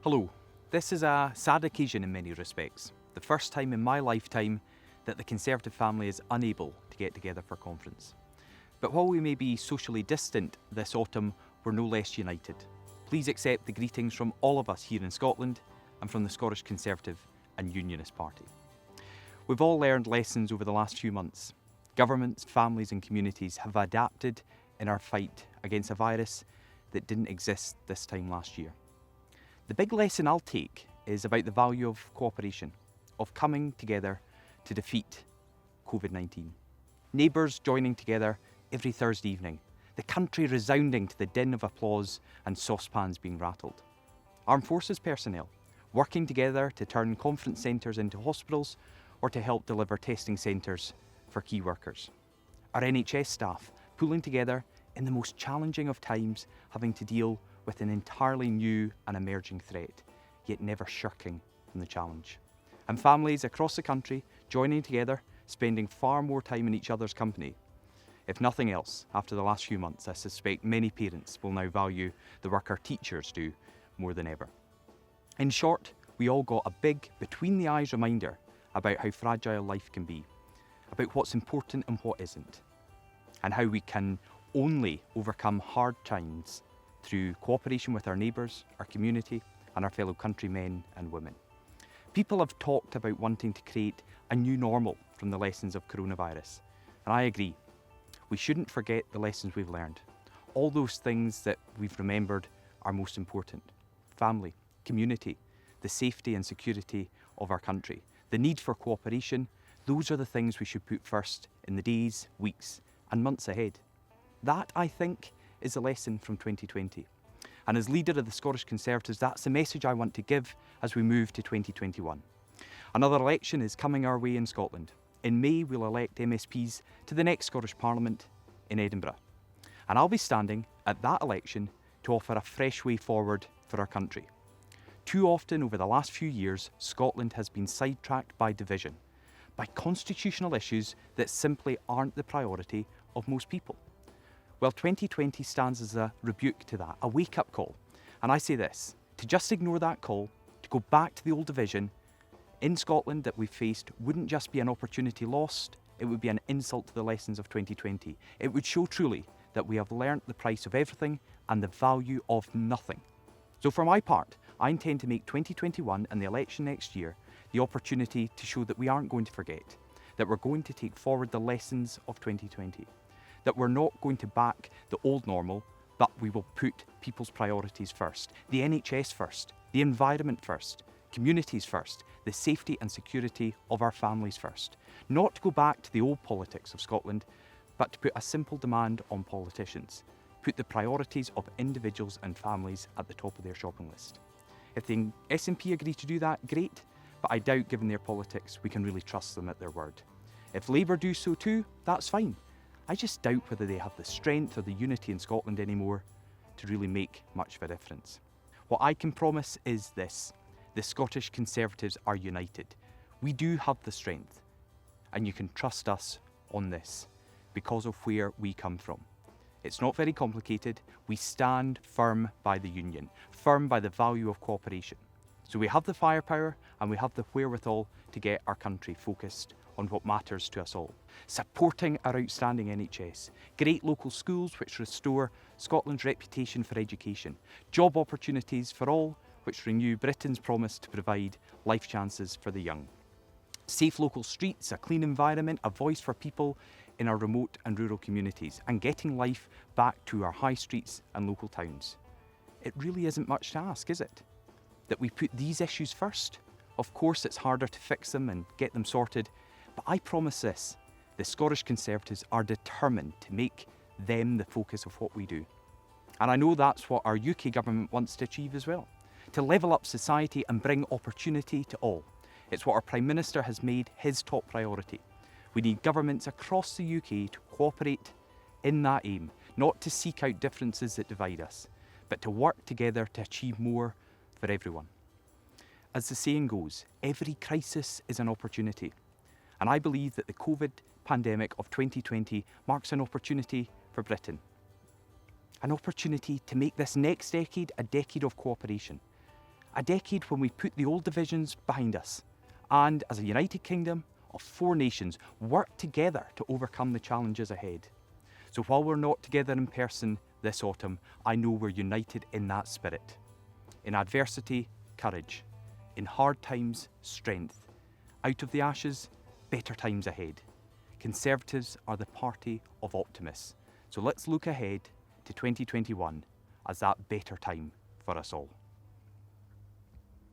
Hello. This is a sad occasion in many respects. The first time in my lifetime that the Conservative family is unable to get together for conference. But while we may be socially distant this autumn, we're no less united. Please accept the greetings from all of us here in Scotland and from the Scottish Conservative and Unionist Party. We've all learned lessons over the last few months. Governments, families and communities have adapted in our fight against a virus that didn't exist this time last year. The big lesson I'll take is about the value of cooperation, of coming together to defeat COVID-19. Neighbours joining together every Thursday evening, the country resounding to the din of applause and saucepans being rattled. Armed Forces personnel working together to turn conference centres into hospitals or to help deliver testing centres for key workers. Our NHS staff pulling together in the most challenging of times, having to deal with an entirely new and emerging threat, yet never shirking from the challenge. And families across the country joining together, spending far more time in each other's company. If nothing else, after the last few months, I suspect many parents will now value the work our teachers do more than ever. In short, we all got a big, between-the-eyes reminder about how fragile life can be, about what's important and what isn't, and how we can only overcome hard times through cooperation with our neighbours, our community and our fellow countrymen and women. People have talked about wanting to create a new normal from the lessons of coronavirus, and I agree. We shouldn't forget the lessons we've learned. All those things that we've remembered are most important. Family, community, the safety and security of our country, the need for cooperation, those are the things we should put first in the days, weeks and months ahead. That, I think, is the lesson from 2020. And as leader of the Scottish Conservatives, that's the message I want to give as we move to 2021. Another election is coming our way in Scotland. In May, we'll elect MSPs to the next Scottish Parliament in Edinburgh. And I'll be standing at that election to offer a fresh way forward for our country. Too often over the last few years, Scotland has been sidetracked by division, by constitutional issues that simply aren't the priority of most people. Well, 2020 stands as a rebuke to that, a wake-up call. And I say this, to just ignore that call, to go back to the old division in Scotland that we've faced wouldn't just be an opportunity lost, it would be an insult to the lessons of 2020. It would show truly that we have learnt the price of everything and the value of nothing. So for my part, I intend to make 2021 and the election next year the opportunity to show that we aren't going to forget, that we're going to take forward the lessons of 2020. That we're not going to back the old normal, but we will put people's priorities first, the NHS first, the environment first, communities first, the safety and security of our families first. Not to go back to the old politics of Scotland, but to put a simple demand on politicians. Put the priorities of individuals and families at the top of their shopping list. If the SNP agree to do that, great, but I doubt given their politics we can really trust them at their word. If Labour do so too, that's fine. I just doubt whether they have the strength or the unity in Scotland anymore to really make much of a difference. What I can promise is this, the Scottish Conservatives are united. We do have the strength, and you can trust us on this because of where we come from. It's not very complicated. We stand firm by the union, firm by the value of cooperation. So we have the firepower and we have the wherewithal to get our country focused on what matters to us all. Supporting our outstanding NHS, great local schools which restore Scotland's reputation for education, job opportunities for all which renew Britain's promise to provide life chances for the young. Safe local streets, a clean environment, a voice for people in our remote and rural communities, and getting life back to our high streets and local towns. It really isn't much to ask, is it? That we put these issues first. Of course, it's harder to fix them and get them sorted, but I promise this, the Scottish Conservatives are determined to make them the focus of what we do. And I know that's what our UK government wants to achieve as well, to level up society and bring opportunity to all. It's what our Prime Minister has made his top priority. We need governments across the UK to cooperate in that aim, not to seek out differences that divide us, but to work together to achieve more for everyone. As the saying goes, every crisis is an opportunity. And I believe that the COVID pandemic of 2020 marks an opportunity for Britain. An opportunity to make this next decade a decade of cooperation. A decade when we put the old divisions behind us and, as a united kingdom of 4 nations, work together to overcome the challenges ahead. So while we're not together in person this autumn, I know we're united in that spirit. In adversity, courage. In hard times, strength. Out of the ashes, better times ahead. Conservatives are the party of optimists. So let's look ahead to 2021 as that better time for us all.